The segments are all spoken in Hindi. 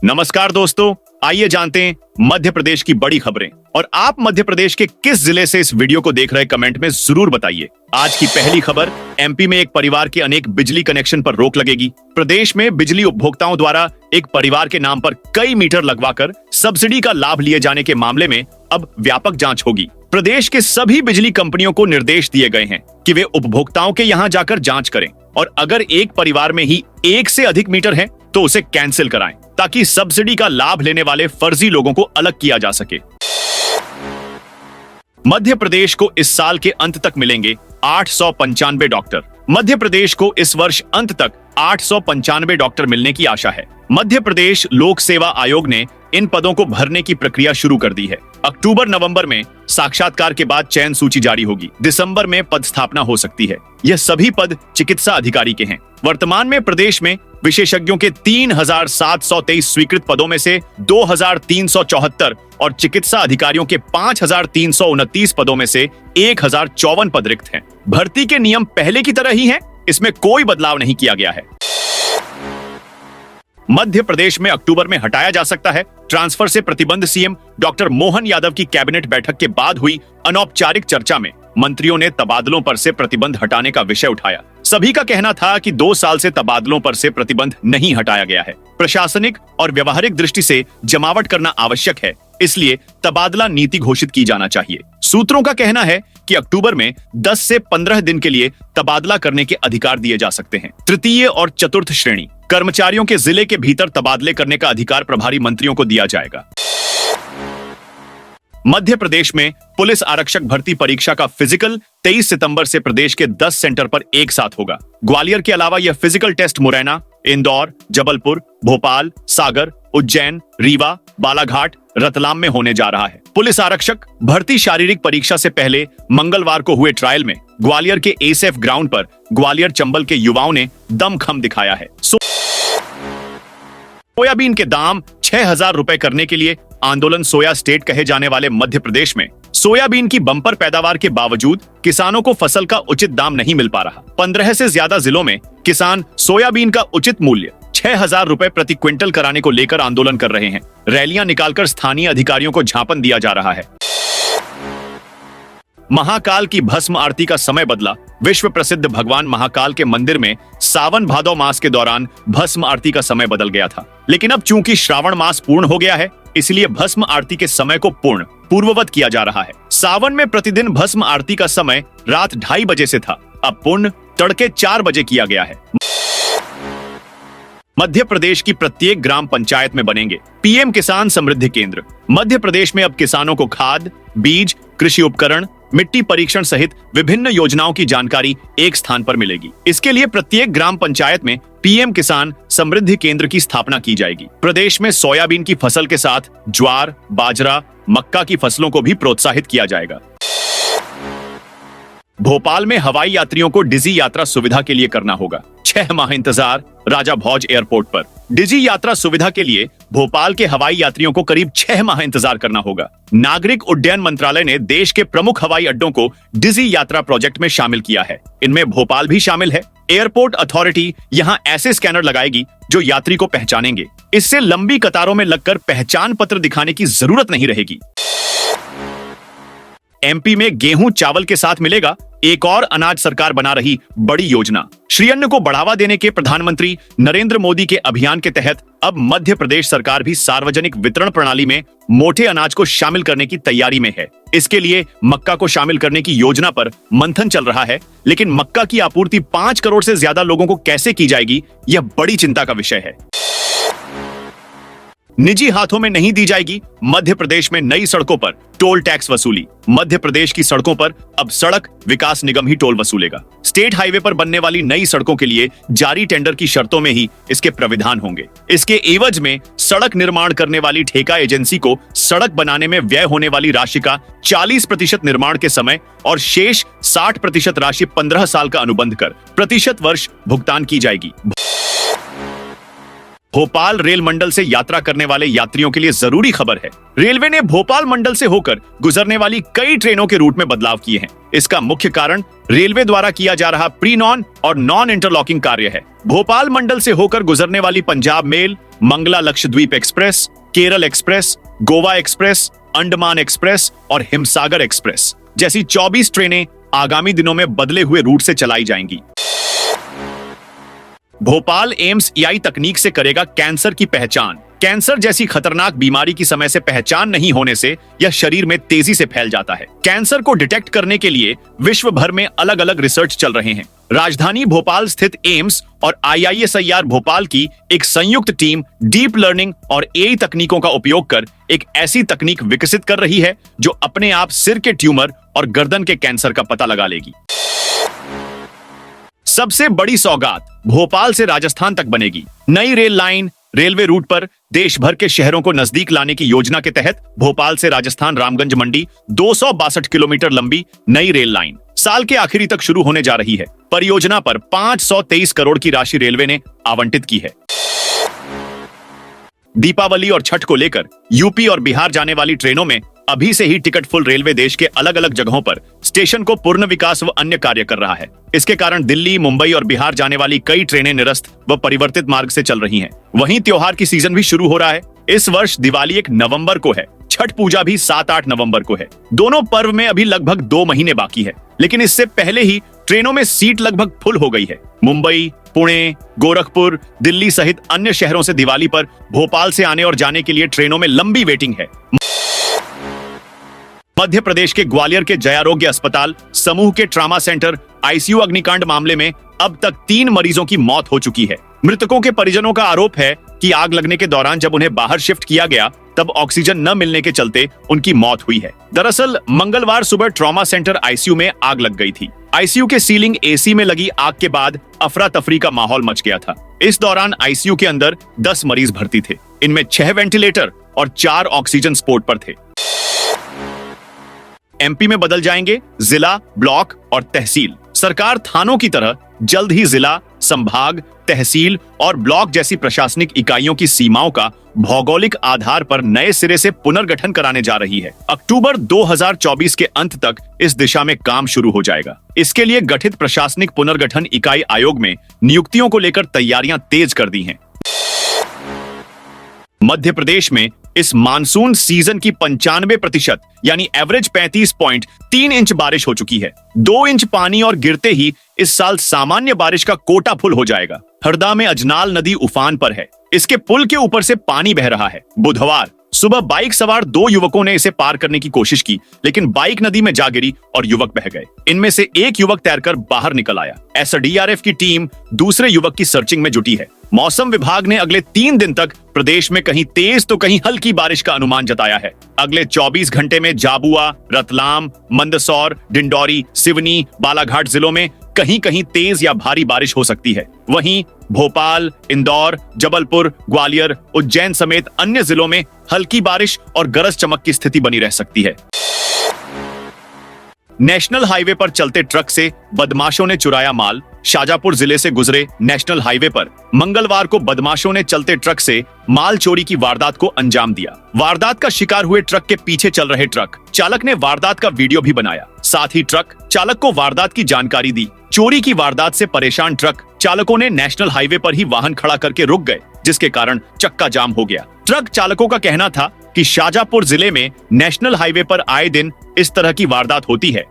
नमस्कार दोस्तों, आइए जानते हैं मध्य प्रदेश की बड़ी खबरें। और आप मध्य प्रदेश के किस जिले से इस वीडियो को देख रहे हैं, कमेंट में जरूर बताइए। आज की पहली खबर, एमपी में एक परिवार के अनेक बिजली कनेक्शन पर रोक लगेगी। प्रदेश में बिजली उपभोक्ताओं द्वारा एक परिवार के नाम पर कई मीटर लगवाकर सब्सिडी का लाभ लिए जाने के मामले में अब व्यापक जांच होगी। प्रदेश के सभी बिजली कंपनियों को निर्देश दिए गए हैं कि वे उपभोक्ताओं के यहां जाकर जांच करें और अगर एक परिवार में ही एक से अधिक मीटर है तो उसे कैंसिल कराएं, ताकि सब्सिडी का लाभ लेने वाले फर्जी लोगों को अलग किया जा सके। मध्य प्रदेश को इस साल के अंत तक मिलेंगे 895 डॉक्टर। मध्य प्रदेश को इस वर्ष अंत तक 895 डॉक्टर मिलने की आशा है। मध्य प्रदेश लोक सेवा आयोग ने इन पदों को भरने की प्रक्रिया शुरू कर दी है। अक्टूबर-नवंबर में साक्षात्कार के बाद चयन सूची जारी होगी। दिसंबर में पद स्थापना हो सकती है। यह सभी पद चिकित्सा अधिकारी के हैं। वर्तमान में प्रदेश में विशेषज्ञों के 3723 स्वीकृत पदों में से 2374 और चिकित्सा अधिकारियों के 5329 पदों में से 1054 पद रिक्त हैं। भर्ती के नियम पहले की तरह ही हैं, इसमें कोई बदलाव नहीं किया गया है। मध्य प्रदेश में अक्टूबर में हटाया जा सकता है ट्रांसफर से प्रतिबंध। सीएम डॉक्टर मोहन यादव की कैबिनेट बैठक के बाद हुई अनौपचारिक चर्चा में मंत्रियों ने तबादलों पर से प्रतिबंध हटाने का विषय उठाया। सभी का कहना था कि 2 साल से तबादलों पर से प्रतिबंध नहीं हटाया गया है। प्रशासनिक और व्यवहारिक दृष्टि से जमावट करना आवश्यक है, इसलिए तबादला नीति घोषित की जाना चाहिए। सूत्रों का कहना है कि अक्टूबर में 10 से 15 दिन के लिए तबादला करने के अधिकार दिए जा सकते हैं। तृतीय और चतुर्थ श्रेणी कर्मचारियों के जिले के भीतर तबादले करने का अधिकार प्रभारी मंत्रियों को दिया जाएगा। मध्य प्रदेश में पुलिस आरक्षक भर्ती परीक्षा का फिजिकल 23 सितंबर से प्रदेश के 10 सेंटर पर एक साथ होगा। ग्वालियर के अलावा यह फिजिकल टेस्ट मुरैना, इंदौर, जबलपुर, भोपाल, सागर, उज्जैन, रीवा, बालाघाट, रतलाम में होने जा रहा है। पुलिस आरक्षक भर्ती शारीरिक परीक्षा से पहले मंगलवार को हुए ट्रायल में ग्वालियर के एसएफ ग्राउंड पर ग्वालियर चंबल के युवाओं ने दमखम दिखाया है। सोयाबीन के दाम 6000 रुपए करने के लिए आंदोलन सोया स्टेट कहे जाने वाले मध्य प्रदेश में सोयाबीन की बम्पर पैदावार के बावजूद किसानों को फसल का उचित दाम नहीं मिल पा रहा। 15 से ज्यादा जिलों में किसान सोयाबीन का उचित मूल्य 6000 रुपए प्रति क्विंटल कराने को लेकर आंदोलन कर रहे हैं। रैलियां निकालकर स्थानीय अधिकारियों को झापन दिया जा रहा है। महाकाल की भस्म आरती का समय बदला। विश्व प्रसिद्ध भगवान महाकाल के मंदिर में सावन भादौ मास के दौरान भस्म आरती का समय बदल गया था, लेकिन अब चूंकि श्रावण मास पूर्ण हो गया है, इसलिए भस्म आरती के समय को पूर्ववत किया जा रहा है। सावन में प्रतिदिन भस्म आरती का समय रात 2:30 बजे से था, अब पूर्ण तड़के 4 बजे किया गया है। मध्य प्रदेश की प्रत्येक ग्राम पंचायत में बनेंगे पीएम किसान समृद्धि केंद्र। मध्य प्रदेश में अब किसानों को खाद, बीज, कृषि उपकरण, मिट्टी परीक्षण सहित विभिन्न योजनाओं की जानकारी एक स्थान पर मिलेगी। इसके लिए प्रत्येक ग्राम पंचायत में पीएम किसान समृद्धि केंद्र की स्थापना की जाएगी। प्रदेश में सोयाबीन की फसल के साथ ज्वार, बाजरा, मक्का की फसलों को भी प्रोत्साहित किया जाएगा। भोपाल में हवाई यात्रियों को डिजी यात्रा सुविधा के लिए करना होगा 6 माह इंतजार। राजा भोज एयरपोर्ट पर डिजी यात्रा सुविधा के लिए भोपाल के हवाई यात्रियों को करीब 6 माह इंतजार करना होगा। नागरिक उड्डयन मंत्रालय ने देश के प्रमुख हवाई अड्डों को डिजी यात्रा प्रोजेक्ट में शामिल किया है। इनमें भोपाल भी शामिल है। एयरपोर्ट अथॉरिटी यहां ऐसे स्कैनर लगाएगी जो यात्री को पहचानेंगे। इससे लंबी कतारों में लगकर पहचान पत्र दिखाने की जरूरत नहीं रहेगी। एमपी में गेहूं चावल के साथ मिलेगा एक और अनाज। सरकार बना रही बड़ी योजना। श्री अन्न को बढ़ावा देने के प्रधानमंत्री नरेंद्र मोदी के अभियान के तहत अब मध्य प्रदेश सरकार भी सार्वजनिक वितरण प्रणाली में मोटे अनाज को शामिल करने की तैयारी में है। इसके लिए मक्का को शामिल करने की योजना पर मंथन चल रहा है, लेकिन मक्का की आपूर्ति 5 करोड़ से ज्यादा लोगों को कैसे की जाएगी, यह बड़ी चिंता का विषय है। निजी हाथों में नहीं दी जाएगी मध्य प्रदेश में नई सड़कों पर टोल टैक्स वसूली। मध्य प्रदेश की सड़कों पर अब सड़क विकास निगम ही टोल वसूलेगा। स्टेट हाईवे पर बनने वाली नई सड़कों के लिए जारी टेंडर की शर्तों में ही इसके प्राविधान होंगे। इसके एवज में सड़क निर्माण करने वाली ठेका एजेंसी को सड़क बनाने में व्यय होने वाली राशि का 40% निर्माण के समय और शेष 60% राशि 15 साल का अनुबंध कर प्रतिशत वर्ष भुगतान की जाएगी। भोपाल रेल मंडल से यात्रा करने वाले यात्रियों के लिए जरूरी खबर है। रेलवे ने भोपाल मंडल से होकर गुजरने वाली कई ट्रेनों के रूट में बदलाव किए हैं। इसका मुख्य कारण रेलवे द्वारा किया जा रहा प्री नॉन और नॉन इंटरलॉकिंग कार्य है। भोपाल मंडल से होकर गुजरने वाली Punjab mail, Mangala Lakshadweep express, Kerala express, Goa express, Andaman express और हिमसागर एक्सप्रेस जैसी 24 ट्रेनें आगामी दिनों में बदले हुए रूट से चलाई जाएंगी। भोपाल एम्स एआई तकनीक से करेगा कैंसर की पहचान। कैंसर जैसी खतरनाक बीमारी की समय से पहचान नहीं होने से यह शरीर में तेजी से फैल जाता है। कैंसर को डिटेक्ट करने के लिए विश्व भर में अलग अलग रिसर्च चल रहे हैं। राजधानी भोपाल स्थित एम्स और IISER भोपाल की एक संयुक्त टीम डीप लर्निंग और एआई तकनीकों का उपयोग कर एक ऐसी तकनीक विकसित कर रही है जो अपने आप सिर के ट्यूमर और गर्दन के कैंसर का पता लगा लेगी। सबसे बड़ी सौगात भोपाल से राजस्थान तक बनेगी। नई रेल लाइन रेलवे रूट पर देश भर के शहरों को नजदीक लाने की योजना के तहत भोपाल से राजस्थान रामगंज मंडी 262 किलोमीटर लंबी नई रेल लाइन साल के आखिरी तक शुरू होने जा रही है। परियोजना पर 523 करोड़ की राशि रेलवे ने आवंटित की है। दीपावली और छठ को लेकर यूपी और बिहार जाने वाली ट्रेनों में अभी से ही टिकट फुल। रेलवे देश के अलग अलग जगहों पर स्टेशन को पूर्ण विकास व अन्य कार्य कर रहा है। इसके कारण दिल्ली, मुंबई और बिहार जाने वाली कई ट्रेनें निरस्त व परिवर्तित मार्ग से चल रही हैं। वहीं त्योहार की सीजन भी शुरू हो रहा है। इस वर्ष दिवाली 1 नवंबर को है, छठ पूजा भी 7-8 नवंबर को है। दोनों पर्व में अभी लगभग 2 महीने बाकी है, लेकिन इससे पहले ही ट्रेनों में सीट लगभग फुल हो गई है। मुंबई, पुणे, गोरखपुर, दिल्ली सहित अन्य शहरों से दिवाली पर भोपाल से आने और जाने के लिए ट्रेनों में लंबी वेटिंग है। मध्य प्रदेश के ग्वालियर के जयारोग्य अस्पताल समूह के ट्रामा सेंटर ICU अग्निकांड मामले में अब तक 3 मरीजों की मौत हो चुकी है। मृतकों के परिजनों का आरोप है कि आग लगने के दौरान जब उन्हें बाहर शिफ्ट किया गया तब ऑक्सीजन न मिलने के चलते उनकी मौत हुई है। दरअसल मंगलवार सुबह ट्रॉमा सेंटर ICU में आग लग गई थी। ICU के सीलिंग AC में लगी आग के बाद अफरा तफरी का माहौल मच गया था। इस दौरान ICU के अंदर 10 मरीज भर्ती थे। इनमें 6 वेंटिलेटर और 4 ऑक्सीजन सपोर्ट पर थे। MP में बदल जाएंगे जिला, ब्लॉक और तहसील। सरकार थानों की तरह जल्द ही जिला, संभाग, तहसील और ब्लॉक जैसी प्रशासनिक इकाइयों की सीमाओं का भौगोलिक आधार पर नए सिरे से पुनर्गठन कराने जा रही है। अक्टूबर 2024 के अंत तक इस दिशा में काम शुरू हो जाएगा। इसके लिए गठित प्रशासनिक पुनर्गठन इकाई आयोग में नियुक्तियों को लेकर तैयारियां तेज कर दी हैं। मध्य प्रदेश में इस मानसून सीजन की 95% यानी एवरेज 35.3 इंच बारिश हो चुकी है। 2 इंच पानी और गिरते ही इस साल सामान्य बारिश का कोटा फुल हो जाएगा। हरदा में अजनाल नदी उफान पर है। इसके पुल के ऊपर से पानी बह रहा है। बुधवार सुबह बाइक सवार 2 युवकों ने इसे पार करने की कोशिश की, लेकिन बाइक नदी में जा गिरी और युवक बह गए। इनमें से एक युवक तैरकर बाहर निकल आया। SDRF की टीम दूसरे युवक की सर्चिंग में जुटी है। मौसम विभाग ने अगले 3 दिन तक प्रदेश में कहीं तेज तो कहीं हल्की बारिश का अनुमान जताया है। अगले 24 घंटे में झाबुआ, रतलाम, मंदसौर, डिंडौरी, सिवनी, बालाघाट जिलों में कहीं कहीं तेज या भारी बारिश हो सकती है। वहीं भोपाल, इंदौर, जबलपुर, ग्वालियर, उज्जैन समेत अन्य जिलों में हल्की बारिश और गरज चमक की स्थिति बनी रह सकती है। नेशनल हाईवे पर चलते ट्रक से बदमाशों ने चुराया माल। शाजापुर जिले से गुजरे नेशनल हाईवे पर मंगलवार को बदमाशों ने चलते ट्रक से माल चोरी की वारदात को अंजाम दिया। वारदात का शिकार हुए ट्रक के पीछे चल रहे ट्रक चालक ने वारदात का वीडियो भी बनाया। साथ ही ट्रक चालक को वारदात की जानकारी दी। चोरी की वारदात से परेशान ट्रक चालकों ने नेशनल हाईवे पर ही वाहन खड़ा करके रुक गए, जिसके कारण चक्का जाम हो गया। ट्रक चालकों का कहना था कि शाजापुर जिले में नेशनल हाईवे पर आए दिन इस तरह की वारदात होती है।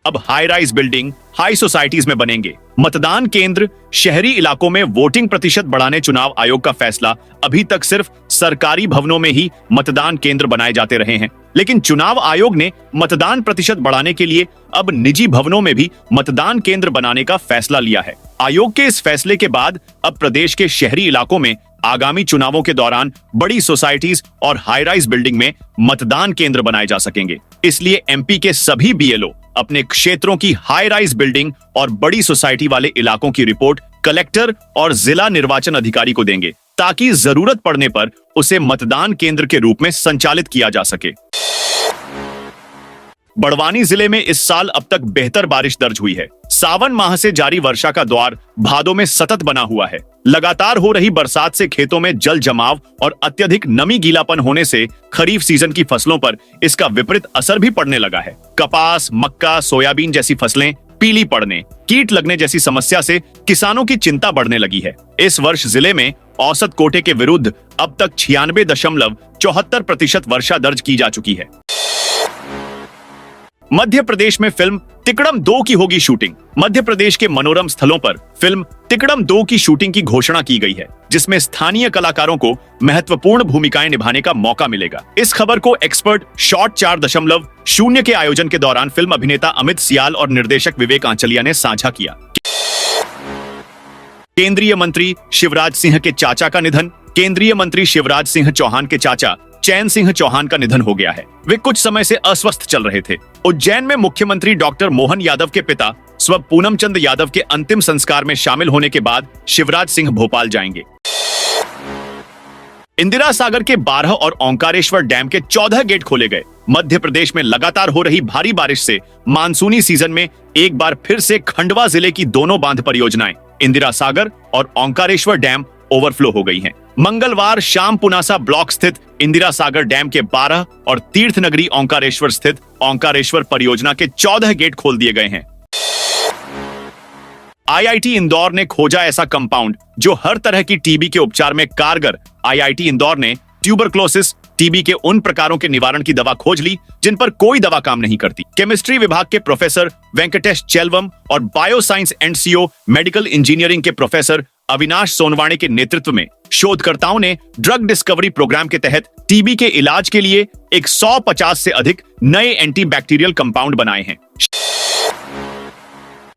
अब high rise building high societies में बनेंगे मतदान केंद्र। शहरी इलाकों में वोटिंग प्रतिशत बढ़ाने चुनाव आयोग का फैसला। अभी तक सिर्फ सरकारी भवनों में ही मतदान केंद्र बनाए जाते रहे हैं, लेकिन चुनाव आयोग ने मतदान प्रतिशत बढ़ाने के लिए अब निजी भवनों में भी मतदान केंद्र बनाने का फैसला लिया है। आयोग के इस फैसले के बाद अब प्रदेश के शहरी इलाकों में आगामी चुनावों के दौरान बड़ी सोसाइटीज और हाई राइज बिल्डिंग में मतदान केंद्र बनाए जा सकेंगे। इसलिए MP के सभी BLO अपने क्षेत्रों की हाई राइज बिल्डिंग और बड़ी सोसाइटी वाले इलाकों की रिपोर्ट कलेक्टर और जिला निर्वाचन अधिकारी को देंगे, ताकि जरूरत पड़ने पर उसे मतदान केंद्र के रूप में संचालित किया जा सके। बड़वानी जिले में इस साल अब तक बेहतर बारिश दर्ज हुई है। सावन माह से जारी वर्षा का द्वार भादों में सतत बना हुआ है। लगातार हो रही बरसात से खेतों में जल जमाव और अत्यधिक नमी गीलापन होने से खरीफ सीजन की फसलों पर इसका विपरीत असर भी पड़ने लगा है। कपास, मक्का, सोयाबीन जैसी फसलें पीली पड़ने, कीट लगने जैसी समस्या से किसानों की चिंता बढ़ने लगी है। इस वर्ष जिले में औसत कोटे के विरुद्ध अब तक 96.74% वर्षा दर्ज की जा चुकी है। मध्य प्रदेश में फिल्म तिकड़म 2 की होगी शूटिंग। मध्य प्रदेश के मनोरम स्थलों पर फिल्म तिकड़म 2 की शूटिंग की घोषणा की गई है, जिसमें स्थानीय कलाकारों को महत्वपूर्ण भूमिकाएं निभाने का मौका मिलेगा। इस खबर को एक्सपर्ट शॉट 4.0 के आयोजन के दौरान फिल्म अभिनेता अमित सियाल और निर्देशक विवेक आंचलिया ने साझा किया। केंद्रीय मंत्री शिवराज सिंह के चाचा का निधन। केंद्रीय मंत्री शिवराज सिंह चौहान के चाचा चैन सिंह चौहान का निधन हो गया है। वे कुछ समय से अस्वस्थ चल रहे थे। उज्जैन में मुख्यमंत्री डॉक्टर मोहन यादव के पिता स्व पूनम चंद यादव के अंतिम संस्कार में शामिल होने के बाद शिवराज सिंह भोपाल जाएंगे। इंदिरा सागर के 12 और ओंकारेश्वर डैम के 14 गेट खोले गए। मध्य प्रदेश में लगातार हो रही भारी बारिश से मानसूनी सीजन में एक बार फिर से खंडवा जिले की दोनों बांध परियोजनाएं इंदिरा सागर और ओंकारेश्वर डैम ओवरफ्लो हो गई हैं। मंगलवार शाम पुनासा ब्लॉक स्थित इंदिरा सागर डैम के 12 और तीर्थ नगरी ओंकारेश्वर स्थित ओंकारेश्वर परियोजना के 14 गेट खोल दिए गए हैं। आईआईटी इंदौर ने खोजा ऐसा कंपाउंड जो हर तरह की टीबी के उपचार में कारगर। आईआईटी इंदौर ने ट्यूबरक्लोसिस टीबी के उन प्रकारों के निवारण की दवा खोज ली जिन पर कोई दवा काम नहीं करती। केमिस्ट्री विभाग के प्रोफेसर वेंकटेश चेल्वम और बायोसाइंस एंड मेडिकल इंजीनियरिंग के प्रोफेसर अविनाश सोनवाणे के नेतृत्व में शोधकर्ताओं ने ड्रग डिस्कवरी प्रोग्राम के तहत टीबी के इलाज के लिए 150 से अधिक नए एंटीबैक्टीरियल कंपाउंड बनाए हैं।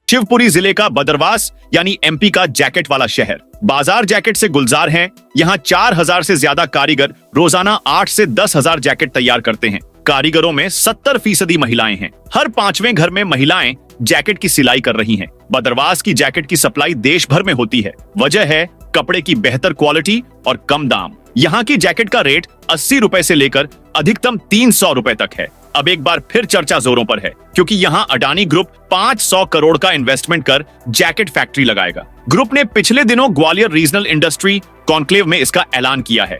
शिवपुरी जिले का बदरवास यानी एमपी का जैकेट वाला शहर बाजार जैकेट से गुलजार है। यहाँ 4000 से ज्यादा कारीगर रोजाना 8 से 10,000 जैकेट तैयार करते हैं। कारीगरों में 70% महिलाएं हैं। हर 5वें घर में महिलाएं जैकेट की सिलाई कर रही हैं। बदरवास की जैकेट की सप्लाई देश भर में होती है। वजह है कपड़े की बेहतर क्वालिटी और कम दाम। यहाँ की जैकेट का रेट 80 रुपए से लेकर अधिकतम 300 रुपए तक है। अब एक बार फिर चर्चा जोरों पर है, क्योंकि यहाँ अडानी ग्रुप 500 करोड़ का इन्वेस्टमेंट कर जैकेट फैक्ट्री लगाएगा। ग्रुप ने पिछले दिनों ग्वालियर रीजनल इंडस्ट्री कॉन्क्लेव में इसका ऐलान किया है।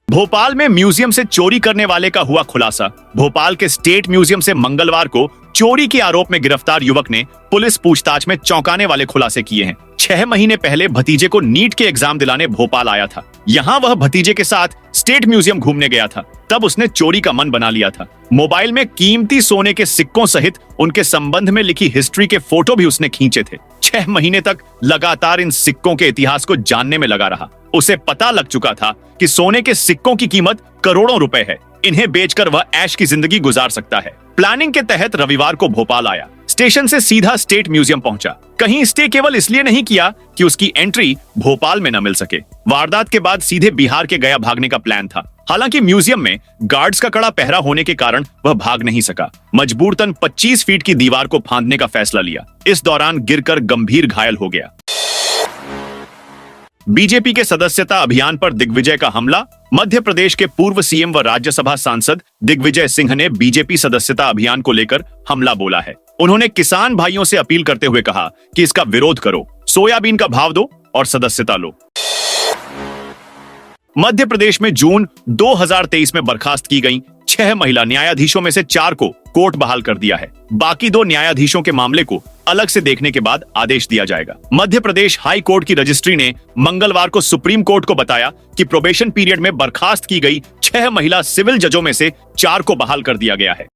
भोपाल में म्यूजियम से चोरी करने वाले का हुआ खुलासा। भोपाल के स्टेट म्यूजियम से मंगलवार को चोरी के आरोप में गिरफ्तार युवक ने पुलिस पूछताछ में चौंकाने वाले खुलासे किए हैं। 6 महीने पहले भतीजे को नीट के एग्जाम दिलाने भोपाल आया था। यहाँ वह भतीजे के साथ स्टेट म्यूजियम घूमने गया था। तब उसने चोरी का मन बना लिया था। मोबाइल में कीमती सोने के सिक्कों सहित उनके संबंध में लिखी हिस्ट्री के फोटो भी उसने खींचे थे। 6 महीने तक लगातार इन सिक्कों के इतिहास को जानने में लगा रहा। उसे पता लग चुका था कि सोने के सिक्कों की कीमत करोड़ों रुपए है। इन्हें बेचकर वह ऐश की जिंदगी गुजार सकता है। प्लानिंग के तहत रविवार को भोपाल आया। स्टेशन से सीधा स्टेट म्यूजियम पहुंचा। कहीं स्टे केवल इसलिए नहीं किया कि उसकी एंट्री भोपाल में न मिल सके। वारदात के बाद सीधे बिहार के गया भागने का प्लान था। हालांकि म्यूजियम में गार्ड्स का कड़ा पहरा होने के कारण वह भाग नहीं सका। मजबूरतन 25 फीट की दीवार को फांदने का फैसला लिया। इस दौरान गिरकर गंभीर घायल हो गया। बीजेपी के सदस्यता अभियान पर दिग्विजय का हमला। मध्य प्रदेश के पूर्व सीएम व राज्यसभा सांसद दिग्विजय सिंह ने बीजेपी सदस्यता अभियान को लेकर हमला बोला है। उन्होंने किसान भाइयों से अपील करते हुए कहा कि इसका विरोध करो, सोयाबीन का भाव दो और सदस्यता लो। मध्य प्रदेश में जून 2023 में बर्खास्त की गई 6 महिला न्यायाधीशों में से 4 को कोर्ट बहाल कर दिया है। बाकी 2 न्यायाधीशों के मामले को अलग से देखने के बाद आदेश दिया जाएगा। मध्य प्रदेश हाई कोर्ट की रजिस्ट्री ने मंगलवार को सुप्रीम कोर्ट को बताया कि प्रोबेशन पीरियड में बर्खास्त की गई 6 महिला सिविल जजों में से 4 को बहाल कर दिया गया है।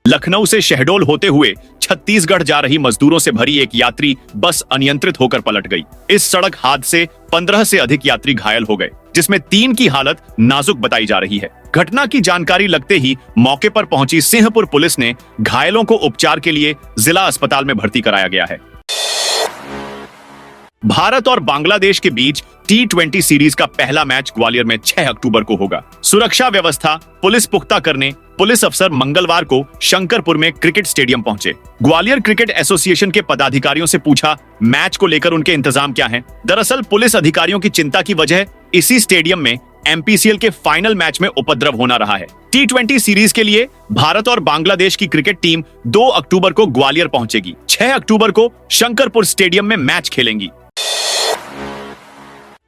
लखनऊ से शहडोल होते हुए छत्तीसगढ़ जा रही मजदूरों से भरी एक यात्री बस अनियंत्रित होकर पलट गई। इस सड़क हादसे 15 से अधिक यात्री घायल हो गए, जिसमें 3 की हालत नाजुक बताई जा रही है। घटना की जानकारी लगते ही मौके पर पहुंची सिंहपुर पुलिस ने घायलों को उपचार के लिए जिला अस्पताल में भर्ती कराया गया है। भारत और बांग्लादेश के बीच T20 सीरीज का पहला मैच ग्वालियर में 6 अक्टूबर को होगा। सुरक्षा व्यवस्था पुलिस पुख्ता करने पुलिस अफसर मंगलवार को शंकरपुर में क्रिकेट स्टेडियम पहुंचे। ग्वालियर क्रिकेट एसोसिएशन के पदाधिकारियों से पूछा मैच को लेकर उनके इंतजाम क्या हैं। दरअसल पुलिस अधिकारियों की चिंता की वजह इसी स्टेडियम में एमपीसीएल के फाइनल मैच में उपद्रव होना रहा है। T20 सीरीज के लिए भारत और बांग्लादेश की क्रिकेट टीम 2 अक्टूबर को ग्वालियर पहुंचेगी। 6 अक्टूबर को शंकरपुर स्टेडियम में मैच खेलेंगी।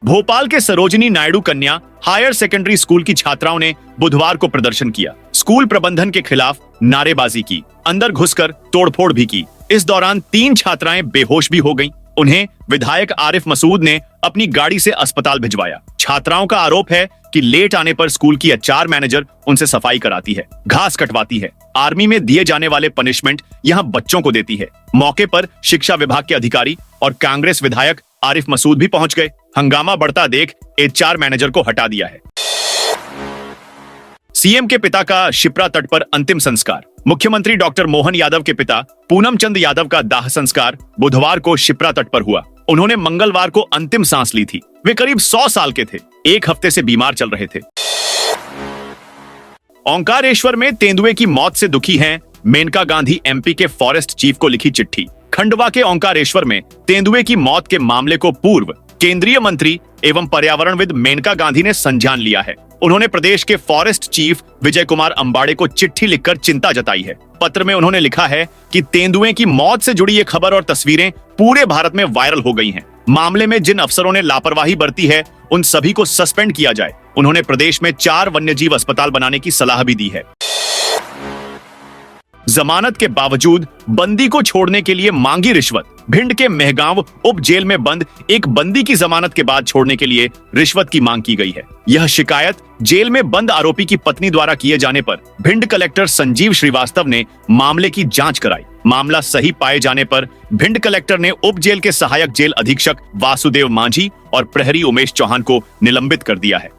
भोपाल के सरोजिनी नायडू कन्या हायर सेकेंडरी स्कूल की छात्राओं ने बुधवार को प्रदर्शन किया। स्कूल प्रबंधन के खिलाफ नारेबाजी की, अंदर घुसकर तोड़फोड़ भी की। इस दौरान 3 छात्राएं बेहोश भी हो गईं। उन्हें विधायक आरिफ मसूद ने अपनी गाड़ी से अस्पताल भिजवाया। छात्राओं का आरोप है कि लेट आने पर स्कूल की एचआर मैनेजर उनसे सफाई कराती है, घास कटवाती है। आर्मी में दिए जाने वाले पनिशमेंट यहाँ बच्चों को देती है। मौके पर शिक्षा विभाग के अधिकारी और कांग्रेस विधायक आरिफ मसूद भी पहुंच गए। हंगामा बढ़ता देख एचआर मैनेजर को हटा दिया है। सीएम के पिता का शिप्रा तट पर अंतिम संस्कार। मुख्यमंत्री डॉक्टर मोहन यादव के पिता पूनम चंद यादव का दाह संस्कार बुधवार को शिप्रा तट पर हुआ। उन्होंने मंगलवार को अंतिम सांस ली थी। वे करीब 100 साल के थे। 1 हफ्ते से बीमार चल रहे थे। ओंकारेश्वर में तेंदुए की मौत से दुखी हैं मेनका गांधी। एमपी के फॉरेस्ट चीफ को लिखी चिट्ठी। खंडवा के ओंकारेश्वर में तेंदुए की मौत के मामले को पूर्व केंद्रीय मंत्री एवं पर्यावरणविद मेनका गांधी ने संज्ञान लिया है। उन्होंने प्रदेश के फॉरेस्ट चीफ विजय कुमार अंबाड़े को चिट्ठी लिखकर चिंता जताई है। पत्र में उन्होंने लिखा है कि तेंदुए की मौत से जुड़ी ये खबर और तस्वीरें पूरे भारत में वायरल हो गई हैं। मामले में जिन अफसरों ने लापरवाही बरती है उन सभी को सस्पेंड किया जाए। उन्होंने प्रदेश में 4 वन्यजीव अस्पताल बनाने की सलाह भी दी है। जमानत के बावजूद बंदी को छोड़ने के लिए मांगी रिश्वत। भिंड के मेहगांव उप जेल में बंद एक बंदी की जमानत के बाद छोड़ने के लिए रिश्वत की मांग की गई है। यह शिकायत जेल में बंद आरोपी की पत्नी द्वारा किए जाने पर भिंड कलेक्टर संजीव श्रीवास्तव ने मामले की जांच कराई। मामला सही पाए जाने पर भिंड कलेक्टर ने उप जेल के सहायक जेल अधीक्षक वासुदेव मांझी और प्रहरी उमेश चौहान को निलंबित कर दिया है।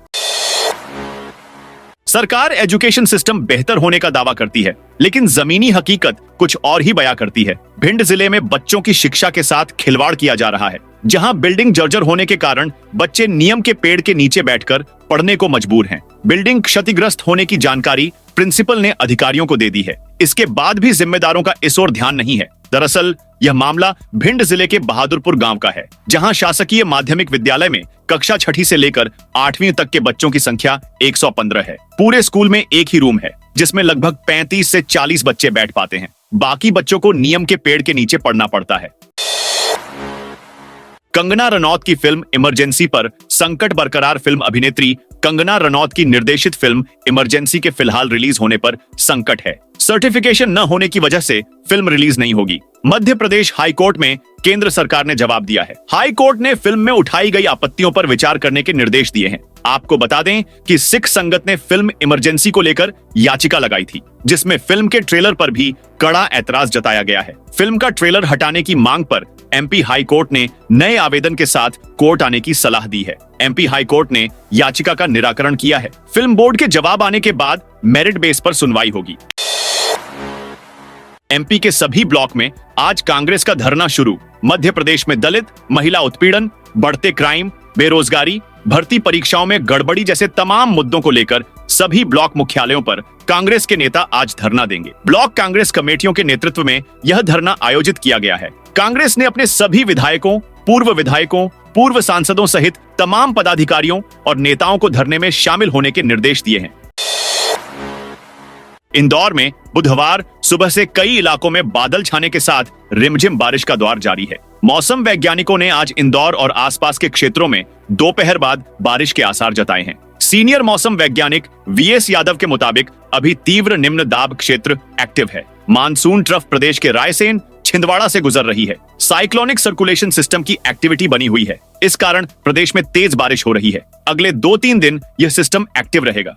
सरकार एजुकेशन सिस्टम बेहतर होने का दावा करती है, लेकिन जमीनी हकीकत कुछ और ही बयां करती है। भिंड जिले में बच्चों की शिक्षा के साथ खिलवाड़ किया जा रहा है। जहां बिल्डिंग जर्जर होने के कारण बच्चे नियम के पेड़ के नीचे बैठकर पढ़ने को मजबूर हैं। बिल्डिंग क्षतिग्रस्त होने की जानकारी प्रिंसिपल ने अधिकारियों को दे दी है। इसके बाद भी जिम्मेदारों का इस ओर ध्यान नहीं है। दरअसल यह मामला भिंड जिले के बहादुरपुर गांव का है, जहां शासकीय माध्यमिक विद्यालय में कक्षा 6ठी से लेकर 8वीं तक के बच्चों की संख्या 115 है। पूरे स्कूल में एक ही रूम है, जिसमें लगभग 35 से 40 बच्चे बैठ पाते हैं। बाकी बच्चों को नियम के पेड़ के नीचे पढ़ना पड़ता है। कंगना रनौत की फिल्म इमरजेंसी पर संकट बरकरार। फिल्म अभिनेत्री कंगना रनौत की निर्देशित फिल्म इमरजेंसी के फिलहाल रिलीज होने पर संकट है। सर्टिफिकेशन न होने की वजह से फिल्म रिलीज नहीं होगी। मध्य प्रदेश हाई कोर्ट में केंद्र सरकार ने जवाब दिया है। हाई कोर्ट ने फिल्म में उठाई गई आपत्तियों पर विचार करने के निर्देश दिए हैं। आपको बता दें कि सिख संगत ने फिल्म इमरजेंसी को लेकर याचिका लगाई थी, जिसमें फिल्म के ट्रेलर पर भी कड़ा ऐतराज जताया गया है। फिल्म का ट्रेलर हटाने की मांग पर एमपी हाई कोर्ट ने नए आवेदन के साथ कोर्ट आने की सलाह दी है। एमपी हाई कोर्ट ने याचिका का निराकरण किया है। फिल्म बोर्ड के जवाब आने के बाद मेरिट बेस पर सुनवाई होगी। एमपी के सभी ब्लॉक में आज कांग्रेस का धरना शुरू। मध्य प्रदेश में दलित, महिला उत्पीड़न, बढ़ते क्राइम, बेरोजगारी, भर्ती परीक्षाओं में गड़बड़ी जैसे तमाम मुद्दों को लेकर सभी ब्लॉक मुख्यालयों पर कांग्रेस के नेता आज धरना देंगे। ब्लॉक कांग्रेस कमेटियों के नेतृत्व में यह धरना आयोजित किया गया है। कांग्रेस ने अपने सभी विधायकों, पूर्व सांसदों सहित तमाम पदाधिकारियों और नेताओं को धरने में शामिल होने के निर्देश दिए हैं। इंदौर में बुधवार सुबह से कई इलाकों में बादल छाने के साथ रिमझिम बारिश का दौर जारी है। मौसम वैज्ञानिकों ने आज इंदौर और आसपास के क्षेत्रों में दोपहर बाद बारिश के आसार जताए हैं। सीनियर मौसम वैज्ञानिक वीएस यादव के मुताबिक अभी तीव्र निम्न दाब क्षेत्र एक्टिव है। मानसून ट्रफ प्रदेश के रायसेन, छिंदवाड़ा से गुजर रही है। साइक्लोनिक सर्कुलेशन सिस्टम की एक्टिविटी बनी हुई है। इस कारण प्रदेश में तेज बारिश हो रही है। अगले 2-3 दिन यह सिस्टम एक्टिव रहेगा।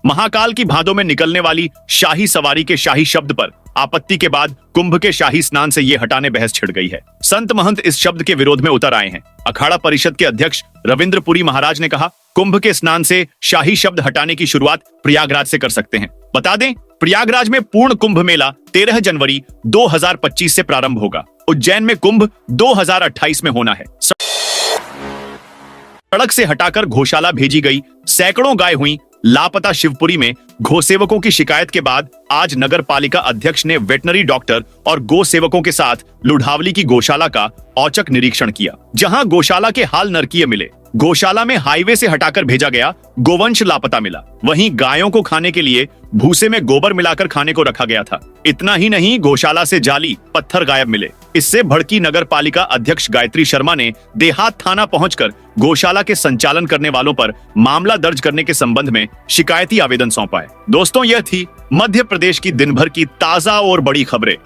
महाकाल की भादों में निकलने वाली शाही सवारी के शाही शब्द पर आपत्ति के बाद कुंभ के शाही स्नान से ये हटाने बहस छिड़ गई है। संत महंत इस शब्द के विरोध में उतर आए हैं। अखाड़ा परिषद के अध्यक्ष रविंद्र पुरी महाराज ने कहा, कुंभ के स्नान से शाही शब्द हटाने की शुरुआत प्रयागराज से कर सकते हैं। बता दें, प्रयागराज में पूर्ण कुंभ मेला 13 जनवरी 2025 से प्रारंभ होगा। उज्जैन में कुंभ 2028 में होना है। सड़क से हटाकर गौशाला भेजी गई सैकड़ों गाय हुई लापता। शिवपुरी में गौसेवकों की शिकायत के बाद आज नगर पालिका अध्यक्ष ने वेटनरी डॉक्टर और गौ सेवकों के साथ लुढ़ावली की गौशाला का औचक निरीक्षण किया, जहां गौशाला के हाल नरकीय मिले। गौशाला में हाईवे से हटाकर भेजा गया गोवंश लापता मिला। वहीं गायों को खाने के लिए भूसे में गोबर मिलाकर खाने को रखा गया था। इतना ही नहीं, गौशाला से जाली पत्थर गायब मिले। इससे भड़की नगर पालिका अध्यक्ष गायत्री शर्मा ने देहात थाना पहुंचकर गौशाला के संचालन करने वालों पर मामला दर्ज करने के संबंध में शिकायती आवेदन सौंपा है। दोस्तों, यह थी मध्य प्रदेश की दिन भर की ताजा और बड़ी खबरें।